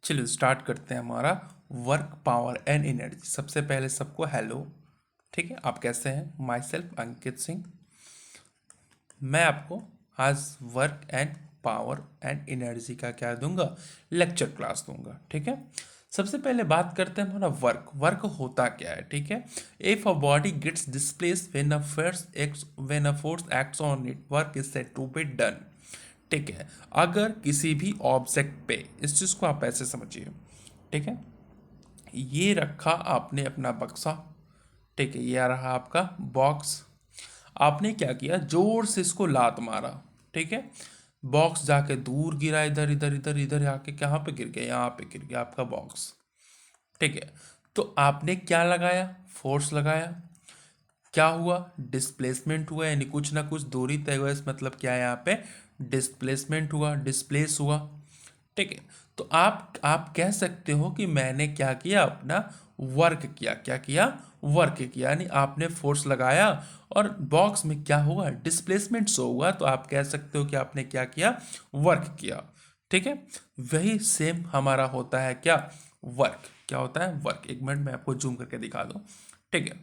चलिए स्टार्ट करते हैं हमारा वर्क पावर एंड एनर्जी। सबसे पहले सबको हेलो। ठीक है, आप कैसे हैं? My self Ankit Singh. मैं आपको आज work and power and energy का क्या दूंगा, लेक्चर क्लास दूंगा। ठीक है, सबसे पहले बात करते हैं हमारा वर्क। वर्क होता क्या है? ठीक है, if a body gets displace when a force acts on it, work is said to be done. ठीक है, अगर किसी भी ऑब्जेक्ट पे, इस चीज़ को आप ऐसे समझिए। ठीक है, ये रखा आपने अपना बक्सा। ठीक है, ये रहा आपका बॉक्स। आपने क्या किया, जोर से इसको लात मारा। ठीक है, बॉक्स जाके दूर गिरा, इधर इधर इधर इधर आके कहाँ पे गिर गया? यहाँ पे गिर गया आपका बॉक्स। ठीक है, तो आपने क्या लगाया? फोर्स लगाया। क्या हुआ? डिस्प्लेसमेंट हुआ, यानी कुछ ना कुछ दूरी तय हुआ। इस मतलब क्या है, यहाँ पे डिस्प्लेसमेंट हुआ, डिस्प्लेस हुआ। ठीक है, तो आप कह सकते हो कि मैंने क्या किया, अपना वर्क किया। क्या किया? वर्क किया, यानी आपने फोर्स लगाया और बॉक्स में क्या हुआ, डिस्प्लेसमेंट शो हुआ। तो आप कह सकते हो कि आपने क्या किया, वर्क किया। ठीक है, वही सेम हमारा होता है क्या, वर्क। क्या होता है? वर्क। एक मिनट मैं आपको जूम करके दिखा दूं। ठीक है,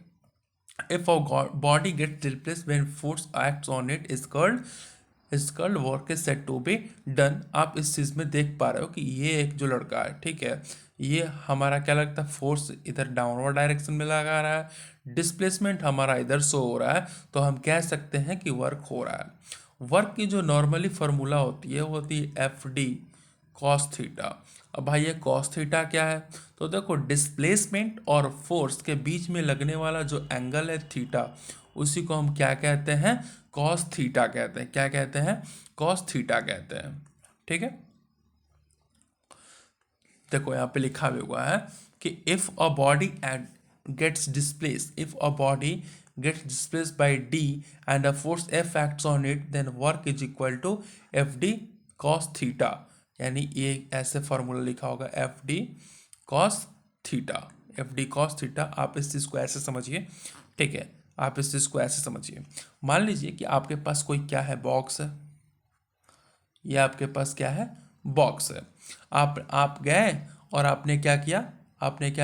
if a body gets displaced when force acts on it is called work is said to be done। आप इस चीज़ में देख पा रहे हो कि ये एक जो लड़का है, ठीक है, ये हमारा क्या लगता है, फोर्स इधर डाउनवर्ड डायरेक्शन में लगा रहा है, डिस्प्लेसमेंट हमारा इधर शो हो रहा है। तो हम कह सकते हैं कि वर्क हो रहा है। वर्क की जो नॉर्मली फार्मूला होती है वो होती है एफ डी कॉस थीटा। अब भाई ये कॉस थीटा क्या है? तो देखो, डिस्प्लेसमेंट और फोर्स के बीच में लगने वाला जो एंगल है थीटा, उसी को हम क्या कहते हैं, कॉस थीटा कहते हैं। क्या कहते हैं? कॉस थीटा कहते हैं। ठीक है, देखो यहाँ पे लिखा भी हुआ है कि if a body gets displace if a body gets displace by D and a force F acts on it, then work is equal to F D cos theta. यानी ये ऐसे फॉर्मूला लिखा होगा, F D cos theta. F D cos theta, आप इस चीज़ को ऐसे समझिए। ठीक है, आप इस चीज़ को ऐसे समझिए। मान लीजिए कि आपके पास कोई क्या है, बॉक्स है। ये आपके पास क्या है, बॉक्स है। आप गए और आपने क्या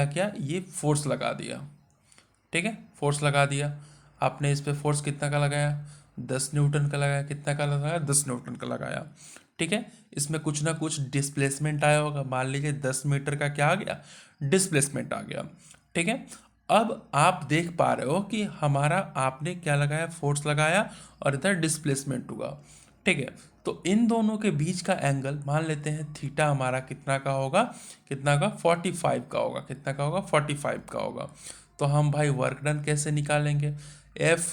किया, ये फोर्स लगा दिया। ठीक है, फोर्स लगा दिया। आपने इस पे फोर्स कितना का लगाया, 10 न्यूटन का लगाया। कितना का लगाया? 10 न्यूटन का लगाया। ठीक है, इसमें कुछ ना कुछ डिस्प्लेसमेंट आया होगा। मान लीजिए 10 मीटर का क्या आ गया, डिस्प्लेसमेंट आ गया। ठीक है, अब आप देख पा रहे हो कि हमारा आपने क्या लगाया, फोर्स लगाया और इधर डिस्प्लेसमेंट हुआ। ठीक है, तो इन दोनों के बीच का एंगल मान लेते हैं थीटा हमारा कितना का होगा, 45 का होगा। कितना का होगा? 45 का होगा। तो हम भाई वर्क डन कैसे निकालेंगे, एफ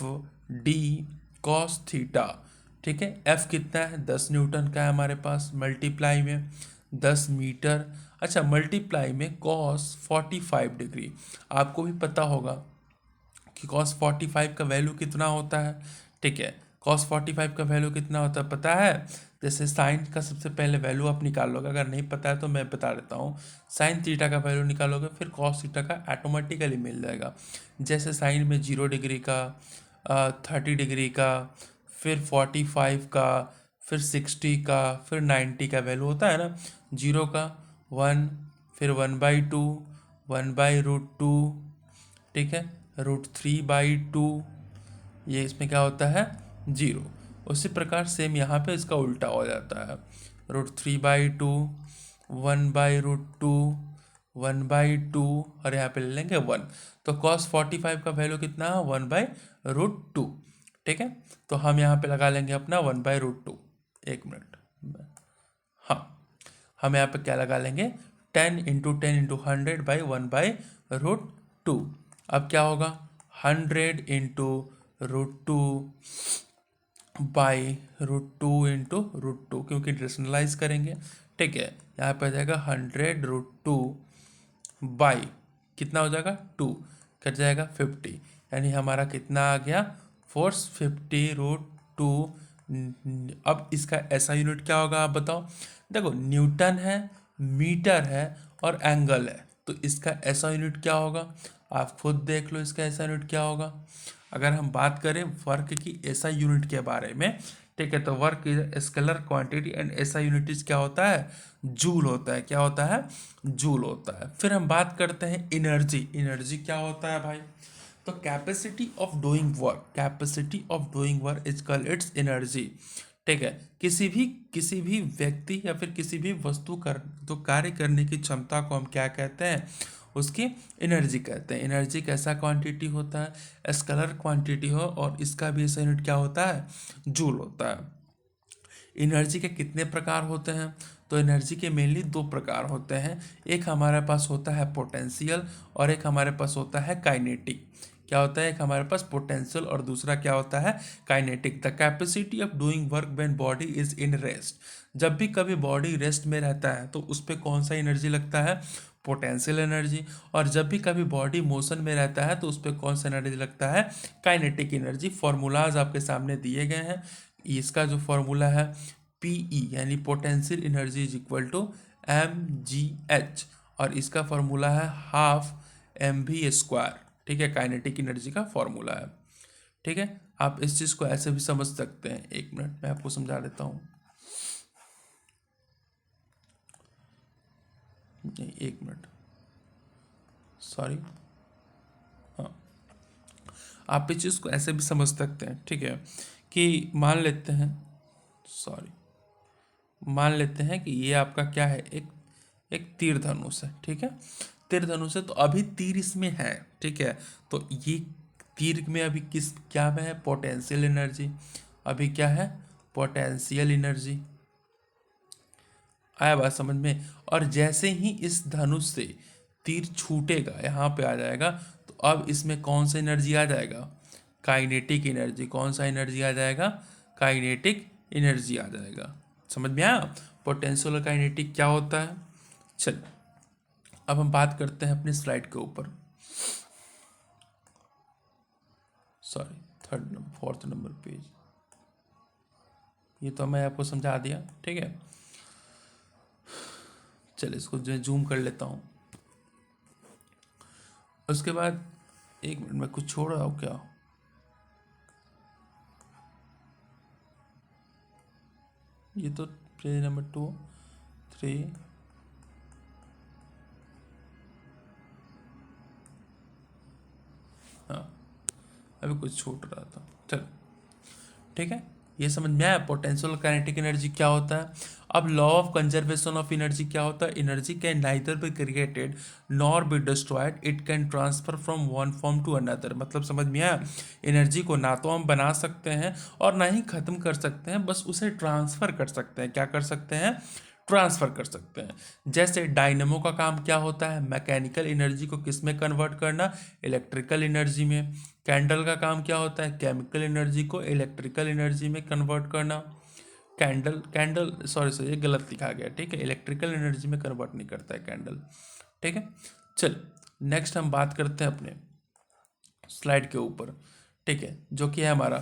डी कॉस थीटा। ठीक है, एफ कितना है, 10 न्यूटन का है हमारे पास, मल्टीप्लाई में 10 मीटर। अच्छा, मल्टीप्लाई में कॉस 45 डिग्री। आपको भी पता होगा कि कॉस 45 का वैल्यू कितना होता है। ठीक है, कॉस 45 का वैल्यू कितना होता है पता है? जैसे साइन का सबसे पहले वैल्यू आप निकालोगे, अगर नहीं पता है तो मैं बता देता हूँ। साइन थीटा का वैल्यू निकालोगे, फिर कॉस थीटा का ऑटोमेटिकली मिल जाएगा। जैसे साइन में 0 डिग्री का, 30 डिग्री का, फिर 45 का, फिर 60 का, फिर 90 का वैल्यू होता है ना। जीरो का 1, फिर 1/2, 1/√2। ठीक है, √3/2, ये इसमें क्या होता है, 0। उसी प्रकार सेम यहाँ पे इसका उल्टा हो जाता है, √3/2, 1/√2, 1/2 और यहाँ पे ले लेंगे 1। तो cos 45 का वैल्यू कितना है, 1/√2। ठीक है, तो हम यहाँ पे लगा लेंगे अपना 1/√2। एक मिनट, हाँ, हम यहाँ पे क्या लगा लेंगे, 10 × 10 × 100/1/√2। अब क्या होगा, 100 × √2/√2 क्योंकि रेशनलाइज करेंगे। ठीक है, यहाँ पे आ जाएगा 100√2 बाई कितना हो जाएगा, 2 कट जाएगा 50। यानी हमारा कितना आ गया, फोर्स 50√2। अब इसका ऐसा यूनिट क्या होगा, आप बताओ। देखो, न्यूटन है, मीटर है और एंगल है, तो इसका ऐसा यूनिट क्या होगा, आप खुद देख लो इसका ऐसा यूनिट क्या होगा। अगर हम बात करें वर्क की ऐसा यूनिट के बारे में, ठीक है, तो work is scalar quantity and ऐसा यूनिटीज क्या होता है, जूल होता है, क्या होता है, जूल होता है। फिर हम बात करते हैं एनर्जी। एनर्जी क्या होता है भाई, तो capacity of doing work, capacity of doing work is called its energy. ठीक है, किसी भी व्यक्ति या फिर किसी भी वस्तु कर तो कार्य करने की क्षमता को हम क्या कहते हैं, उसकी एनर्जी कहते हैं। एनर्जी कैसा क्वांटिटी होता है, स्केलर क्वांटिटी हो, और इसका भी ऐसा यूनिट क्या होता है, जूल होता है। एनर्जी के कितने प्रकार होते हैं, तो एनर्जी के मेनली दो प्रकार होते हैं। एक हमारे पास होता है पोटेंशियल और एक हमारे पास होता है काइनेटिक। क्या होता है, एक हमारे पास पोटेंशियल और दूसरा क्या होता है, kinetic. The capacity of doing work when body is in rest. जब भी कभी बॉडी रेस्ट में रहता है तो उस पर कौन सा एनर्जी लगता है, पोटेंशियल एनर्जी। और जब भी कभी बॉडी मोशन में रहता है तो उस पर कौन सा एनर्जी लगता है, काइनेटिक एनर्जी। फॉर्मूलाज आपके सामने दिए गए हैं। इसका जो फॉर्मूला है पीई यानी potential energy is equal to mgh, और इसका फॉर्मूला है हाफ mv²। ठीक है, काइनेटिक एनर्जी का फॉर्मूला है। ठीक है, आप इस चीज़ को ऐसे भी समझ सकते हैं। एक मिनट मैं आपको समझा देता हूँ, नहीं एक मिनट, सॉरी। हाँ, आप इस चीज़ को ऐसे भी समझ सकते हैं। ठीक है, कि मान लेते हैं, सॉरी, मान लेते हैं कि ये आपका क्या है, एक एक तीर धनुष है। ठीक है, तीर धनुष है, तो अभी तीर इसमें है। ठीक है, तो ये तीर में अभी किस क्या में है, पोटेंशियल एनर्जी। अभी क्या है, पोटेंशियल एनर्जी। आया बात समझ में। और जैसे ही इस धनुष से तीर छूटेगा, यहाँ पे आ जाएगा, तो अब इसमें कौन सा एनर्जी आ जाएगा, काइनेटिक एनर्जी। कौन सा एनर्जी आ जाएगा, काइनेटिक एनर्जी आ जाएगा। समझ में आया, पोटेंशियल और काइनेटिक क्या होता है। चल, अब हम बात करते हैं अपनी स्लाइड के ऊपर, sorry third number fourth number page. ये तो मैं आपको समझा दिया। ठीक है, चलिए इसको जो जूम कर लेता हूँ। उसके बाद एक मिनट में कुछ छोड़ रहा हूँ क्या, ये तो पेज नंबर 2 3, हाँ अभी कुछ छूट रहा था। चलो ठीक है, ये समझ में आया पोटेंशियल और काइनेटिक एनर्जी क्या होता है। अब law of conservation of energy क्या होता है, energy can neither be created nor be destroyed, it can transfer from one form to another. मतलब समझ में आया, एनर्जी को ना तो हम बना सकते हैं और ना ही खत्म कर सकते हैं, बस उसे ट्रांसफर कर सकते हैं। क्या कर सकते हैं, ट्रांसफर कर सकते हैं। जैसे डायनेमो का काम क्या होता है, मैकेनिकल एनर्जी को किस में कन्वर्ट करना, इलेक्ट्रिकल एनर्जी में। कैंडल का काम क्या होता है, केमिकल एनर्जी को इलेक्ट्रिकल एनर्जी में कन्वर्ट करना। कैंडल कैंडल सॉरी सॉरी ये गलत लिखा गया। ठीक है, इलेक्ट्रिकल एनर्जी में कन्वर्ट नहीं करता है कैंडल। ठीक है, चल नेक्स्ट हम बात करते हैं अपने स्लाइड के ऊपर। ठीक है, जो कि है हमारा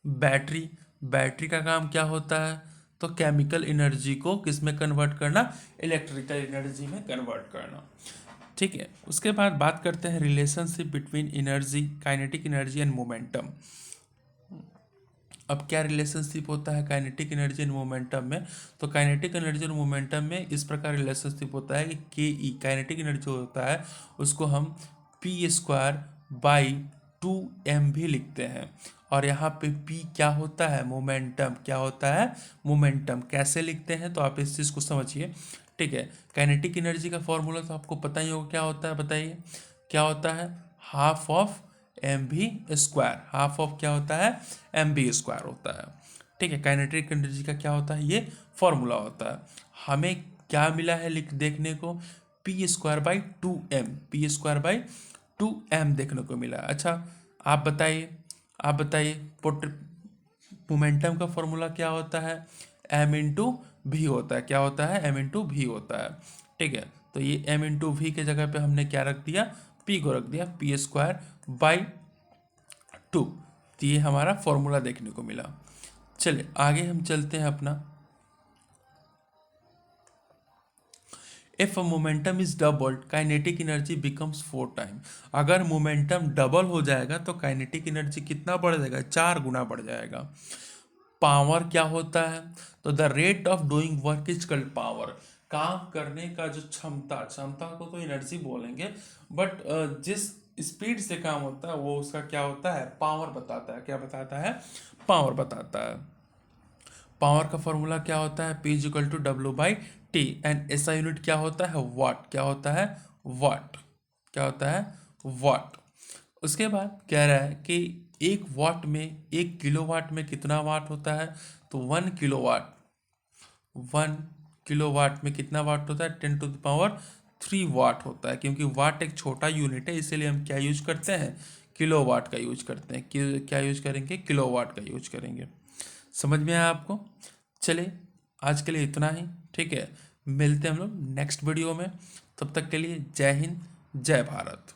बैटरी। बैटरी का काम क्या होता है, तो केमिकल एनर्जी को किस में कन्वर्ट करना, इलेक्ट्रिकल एनर्जी में कन्वर्ट करना। ठीक है, उसके बाद बात करते हैं relationship between energy, kinetic energy and momentum. अब क्या रिलेशनशिप होता है काइनेटिक एनर्जी एंड मोमेंटम में, तो काइनेटिक एनर्जी और मोमेंटम में इस प्रकार रिलेशनशिप होता है कि के ई काइनेटिक एनर्जी होता है उसको हम p²/2m भी लिखते हैं। और यहाँ पे p क्या होता है, मोमेंटम। क्या होता है, मोमेंटम। कैसे लिखते हैं, तो आप इस चीज़ को समझिए। ठीक है, काइनेटिक एनर्जी का फॉर्मूला तो आपको पता ही होगा, क्या होता है बताइए, क्या होता है, half of mv²। Half of क्या होता है, mv² होता है। ठीक है, काइनेटिक एनर्जी का क्या होता है, ये फॉर्मूला होता है। हमें क्या मिला है लिख देखने को, p²/2m, p²/2m देखने को मिला। अच्छा आप बताइए, आप बताइए मोमेंटम का फॉर्मूला क्या होता है, m/v होता है। क्या होता है, m/v होता है। ठीक है, तो ये m/v के जगह पे हमने क्या रख दिया, p को रख दिया p²/2। तो ये हमारा फॉर्मूला देखने को मिला। चलिए आगे हम चलते हैं अपना if momentum is doubled kinetic energy becomes 4 time. अगर मोमेंटम डबल हो जाएगा तो काइनेटिक एनर्जी कितना बढ़ जाएगा, 4 गुना बढ़ जाएगा। पावर क्या होता है, तो the rate of doing work is called power. काम करने का जो क्षमता, क्षमता को तो एनर्जी बोलेंगे, बट जिस स्पीड से काम होता है वो उसका क्या होता है, पावर बताता है। क्या बताता है, पावर बताता है। पावर का फॉर्मूला क्या होता है, P is equal to W by T, and ऐसा यूनिट क्या होता है, वाट। क्या होता है, वाट। क्या होता है, वाट। उसके बाद कह रहा है कि 1 वाट में, 1 किलोवाट में कितना वाट होता है, तो 1 किलोवाट, 1 किलोवाट में कितना वाट होता है, 10⁻³ वाट होता है। क्योंकि वाट एक छोटा यूनिट है, इसीलिए हम क्या यूज करते हैं, किलोवाट का यूज करते हैं। क्या यूज करेंगे, किलोवाट का यूज करेंगे। समझ में आया आपको। चलिए आज के लिए इतना ही, ठीक है। मिलते हैं हम लोग नेक्स्ट वीडियो में। तब तक के लिए जय हिंद, जय भारत।